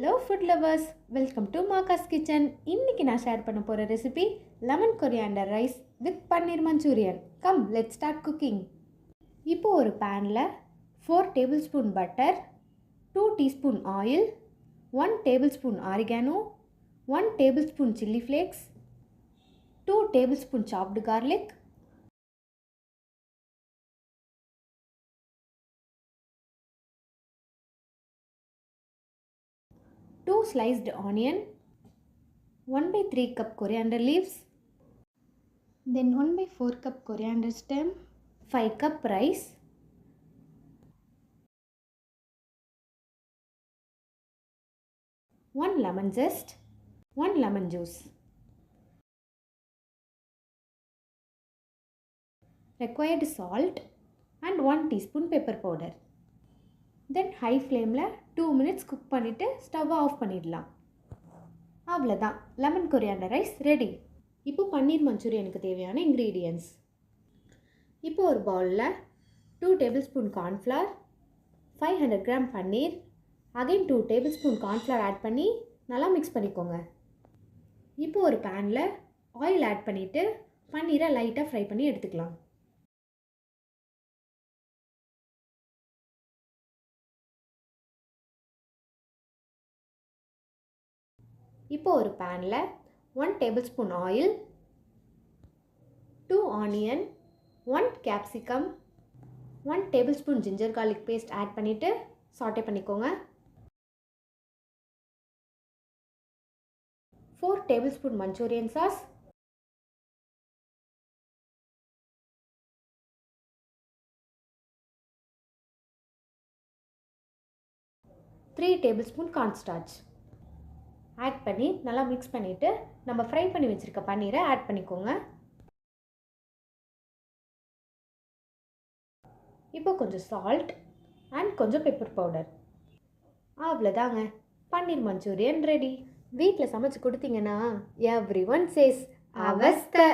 Hello food lovers, welcome to மாகாஸ் kitchen. இன்றைக்கி நான் ஷேர் பண்ண போகிற recipe lemon coriander rice with paneer Manchurian. Come let's start cooking. இப்போ ஒரு பேனில் 4 table spoon butter, 2 teaspoon oil, 1 table spoon oregano, 1 table spoon chilli flakes, 2 tablespoon chopped garlic, 2 sliced onion, 1/3 cup coriander leaves, then 1/4 cup coriander stem, 5 cup rice, 1 lemon zest, 1 lemon juice. Required salt and 1 teaspoon pepper powder. Then high ஃப்ளேமில் 2 minutes cook பண்ணிவிட்டு ஸ்டவ்வை of பண்ணிடலாம். அவ்வளோதான், lemon coriander rice ready. இப்போ பன்னீர் மஞ்சூரியனுக்கு தேவையான ingredients. இப்போ ஒரு பவுலில் 2 tablespoon cornflour, 500 gram paneer, again 2 tablespoon cornflour add பண்ணி நல்லா மிக்ஸ் பண்ணிக்கோங்க. இப்போ ஒரு பேனில் ஆயில் ஆட் பண்ணிவிட்டு பன்னீரை லைட்டாக ஃப்ரை பண்ணி எடுத்துக்கலாம். இப்போ ஒரு பேனில் 1 table spoon oil, 2 onion, 1 capsicum, 1 table spoon ginger garlic paste add பண்ணிவிட்டு சாட்டே பண்ணிக்கோங்க. 4 table spoon Manchurian sauce, 3 table spoon cornstarch add பண்ணி நல்லா மிக்ஸ் பண்ணிவிட்டு நம்ம ஃப்ரை பண்ணி வச்சுருக்க பன்னீரை ஆட் பண்ணிக்கோங்க. இப்போ கொஞ்சம் சால்ட் அண்ட் கொஞ்சம் பெப்பர் பவுடர். அவ்வளோதாங்க, பன்னீர் மஞ்சூரியன் ரெடி. வீட்டில் சமைச்சு கொடுத்தீங்கன்னா எவ்ரி ஒன் சேஸ் அவஸ்தை.